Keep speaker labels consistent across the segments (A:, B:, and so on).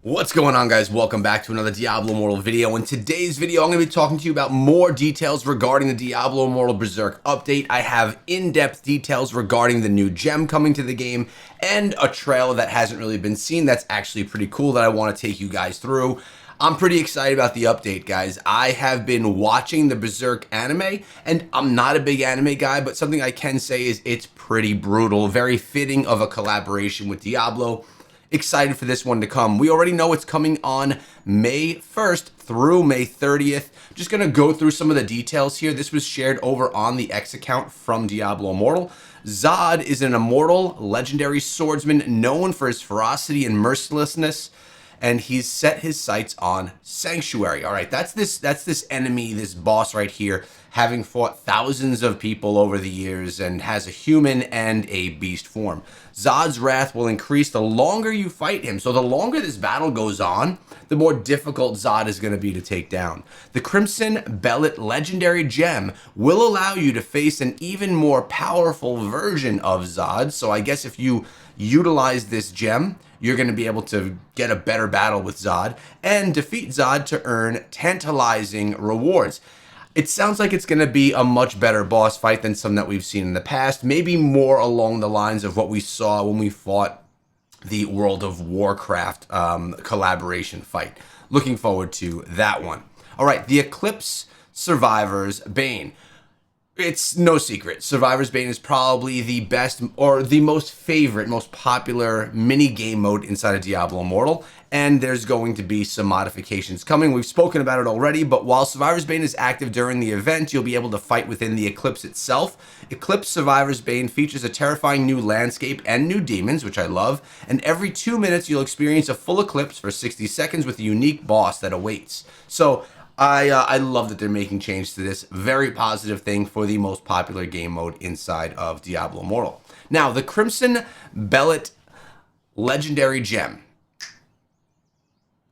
A: What's going on, guys? Welcome back to another Diablo Immortal video. In today's video, I'm going to be talking to you about more details regarding the Diablo Immortal Berserk update. I have in-depth details regarding the new gem coming to the game and a trailer that hasn't really been seen that's actually pretty cool that I want to take you guys through. I'm pretty excited about the update, guys. I have been watching the Berserk anime, and I'm not a big anime guy, but something I can say is it's pretty brutal, very fitting of a collaboration with Diablo. Excited for this one to come. We already know it's coming on May 1st through May 30th. Just going to go through some of the details here. This was shared over on the X account from Diablo Immortal. Zod is an immortal, legendary swordsman known for his ferocity and mercilessness, and he's set his sights on Sanctuary. All right, that's this enemy, this boss right here, having fought thousands of people over the years and has a human and a beast form. Zod's wrath will increase the longer you fight him. So the longer this battle goes on, the more difficult Zod is going to be to take down. The Crimson Behelit Legendary Gem will allow you to face an even more powerful version of Zod. So I guess if you utilize this gem, you're going to be able to get a better battle with Zod and defeat Zod to earn tantalizing rewards. It sounds like it's going to be a much better boss fight than some that we've seen in the past. Maybe more along the lines of what we saw when we fought the World of Warcraft collaboration fight. Looking forward to that one. All right, the Eclipse Survivor's Bane. It's no secret, Survivor's Bane is probably the best or the most favorite, most popular mini game mode inside of Diablo Immortal, and there's going to be some modifications coming. We've spoken about it already, but while Survivor's Bane is active during the event, you'll be able to fight within the Eclipse itself. Eclipse Survivor's Bane features a terrifying new landscape and new demons, which I love, and every 2 minutes you'll experience a full eclipse for 60 seconds with a unique boss that awaits. So I love that they're making change to this. Very positive thing for the most popular game mode inside of Diablo Immortal. Now, the Crimson Behelit Legendary Gem.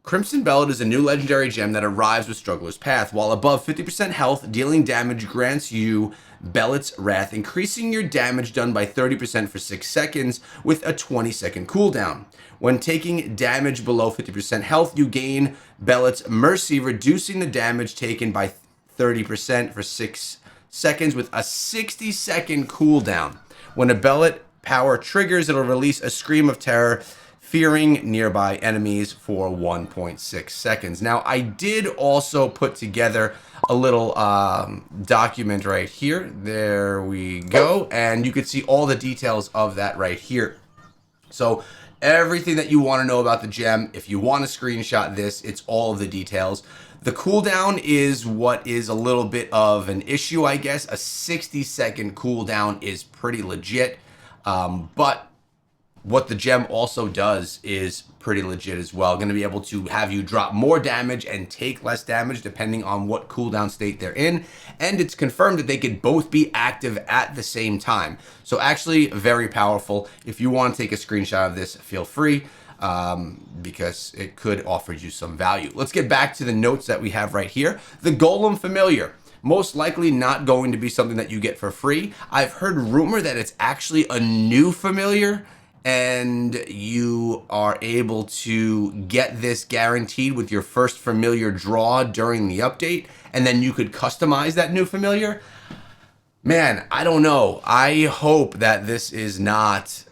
A: Crimson Behelit is a new legendary gem that arrives with Struggler's Path. While above 50% health, dealing damage grants you Behelit's Wrath, increasing your damage done by 30% for 6 seconds with a 20-second cooldown. When taking damage below 50% health, you gain Behelit's Mercy, reducing the damage taken by 30% for 6 seconds with a 60-second cooldown. When a Behelit power triggers, it'll release a scream of terror, fearing nearby enemies for 1.6 seconds. Now, I did also put together a little document right here. There we go. And you can see all the details of that right here. So everything that you want to know about the gem, if you want to screenshot this, it's all of the details. The cooldown is what is a little bit of an issue, I guess. A 60-second cooldown is pretty legit, but what the gem also does is pretty legit as well. Going to be able to have you drop more damage and take less damage depending on what cooldown state they're in. And it's confirmed that they could both be active at the same time. So actually very powerful. If you want to take a screenshot of this, feel free, because it could offer you some value. Let's get back to the notes that we have right here. The Golem Familiar. Most likely not going to be something that you get for free. I've heard rumor that it's actually a new familiar, and you are able to get this guaranteed with your first familiar draw during the update, and then you could customize that new familiar. Man, I don't know. I hope that this is not...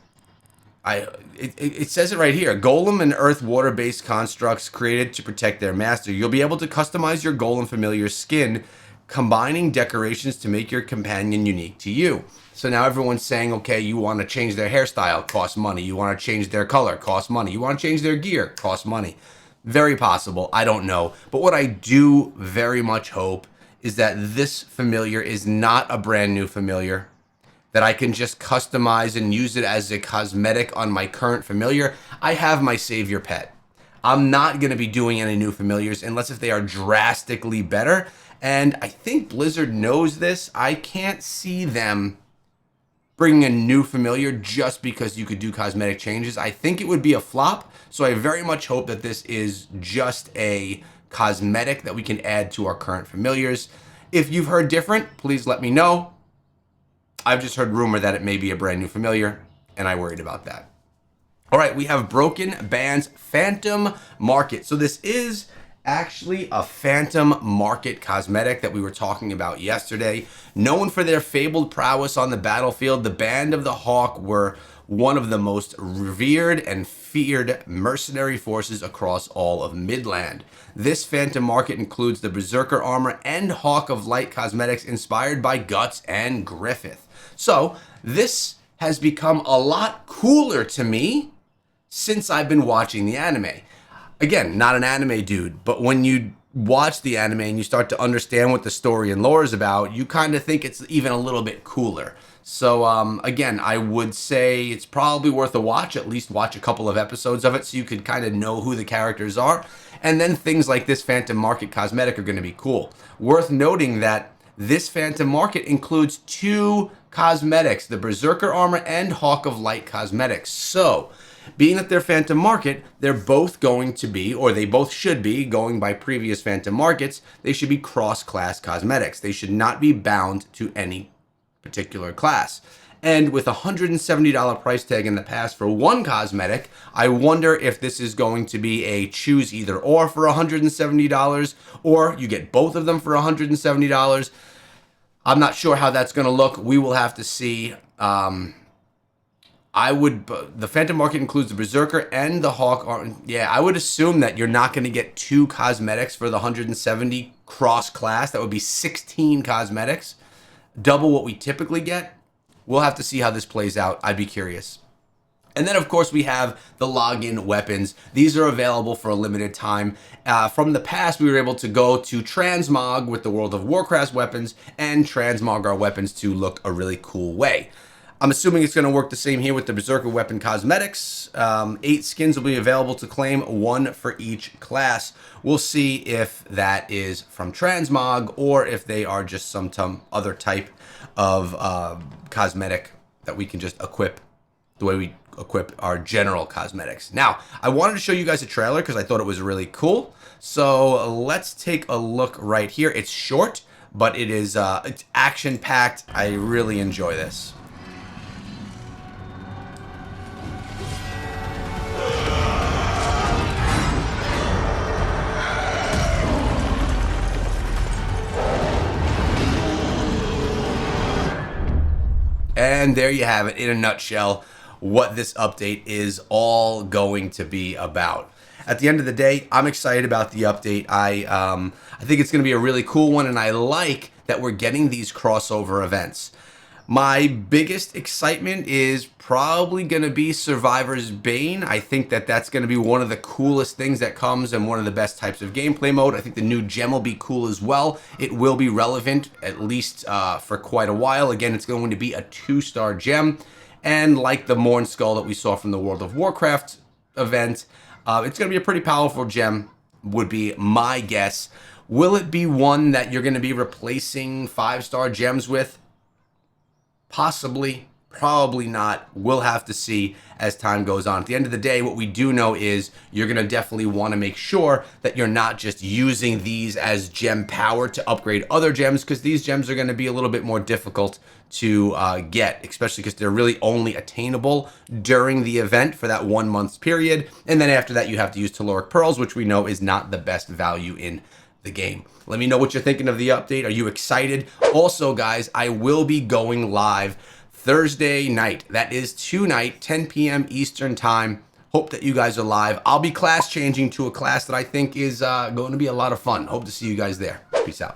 A: It says it right here. Golem and earth water-based constructs created to protect their master. You'll be able to customize your Golem familiar skin, combining decorations to make your companion unique to you. So now everyone's saying, okay, you want to change their hairstyle, costs money. You want to change their color, costs money. You want to change their gear, costs money. Very possible. I don't know. But what I do very much hope is that this familiar is not a brand new familiar, that I can just customize and use it as a cosmetic on my current familiar. I have my savior pet. I'm not going to be doing any new familiars unless if they are drastically better. And I think Blizzard knows this. I can't see them bringing a new familiar just because you could do cosmetic changes. I think it would be a flop. So I very much hope that this is just a cosmetic that we can add to our current familiars. If you've heard different, please let me know. I've just heard rumor that it may be a brand new familiar, and I worried about that. All right, we have Broken Band's Phantom Market. So this is actually a Phantom Market cosmetic that we were talking about yesterday. Known for their fabled prowess on the battlefield, the Band of the Hawk were one of the most revered and feared mercenary forces across all of Midland. This Phantom Market includes the Berserker armor and Hawk of Light cosmetics inspired by Guts and Griffith. So this has become a lot cooler to me since I've been watching the anime. Again, not an anime dude, but when you watch the anime and you start to understand what the story and lore is about, you kind of think it's even a little bit cooler. So again, I would say it's probably worth a watch, at least watch a couple of episodes of it so you could kind of know who the characters are. And then things like this Phantom Market cosmetic are going to be cool. Worth noting that this Phantom Market includes 2 cosmetics, the Berserker armor and Hawk of Light cosmetics. So being that they're Phantom Market, they're both going to be, or they both should be, going by previous Phantom Markets, they should be cross-class cosmetics. They should not be bound to any particular class. And with a $170 price tag in the past for one cosmetic, I wonder if this is going to be a choose either or for $170, or you get both of them for $170. I'm not sure how that's going to look. We will have to see. The Phantom Market includes the Berserker and the Hawk. Yeah, I would assume that you're not going to get 2 cosmetics for the 170 cross class. That would be 16 cosmetics, double what we typically get. We'll have to see how this plays out. I'd be curious. And then, of course, we have the login weapons. These are available for a limited time. From the past, we were able to go to transmog with the World of Warcraft weapons and transmog our weapons to look a really cool way. I'm assuming it's going to work the same here with the Berserker weapon cosmetics. 8 skins will be available to claim, 1 for each class. We'll see if that is from transmog or if they are just some other type of cosmetic that we can just equip the way we equip our general cosmetics. Now, I wanted to show you guys a trailer because I thought it was really cool. So let's take a look right here. It's short, but it's action-packed. I really enjoy this. And there you have it, in a nutshell, what this update is all going to be about. At the end of the day, I'm excited about the update. I think it's going to be a really cool one, and I like that we're getting these crossover events. My biggest excitement is probably going to be Survivor's Bane. I think that that's going to be one of the coolest things that comes and one of the best types of gameplay mode. I think the new gem will be cool as well. It will be relevant, at least for quite a while. Again, it's going to be a 2-star gem. And like the Morn Skull that we saw from the World of Warcraft event, it's going to be a pretty powerful gem, would be my guess. Will it be one that you're going to be replacing 5-star gems with? Possibly, probably not. We'll have to see as time goes on. At the end of the day, what we do know is you're going to definitely want to make sure that you're not just using these as gem power to upgrade other gems, because these gems are going to be a little bit more difficult to get, especially because they're really only attainable during the event for that 1 month period. And then after that, you have to use Telluric Pearls, which we know is not the best value in the game. Let me know what you're thinking of the update. Are you excited? Also, guys, I will be going live Thursday night. That is tonight, 10 p.m. Eastern time. Hope that you guys are live. I'll be class changing to a class that I think is going to be a lot of fun. Hope to see you guys there. Peace out.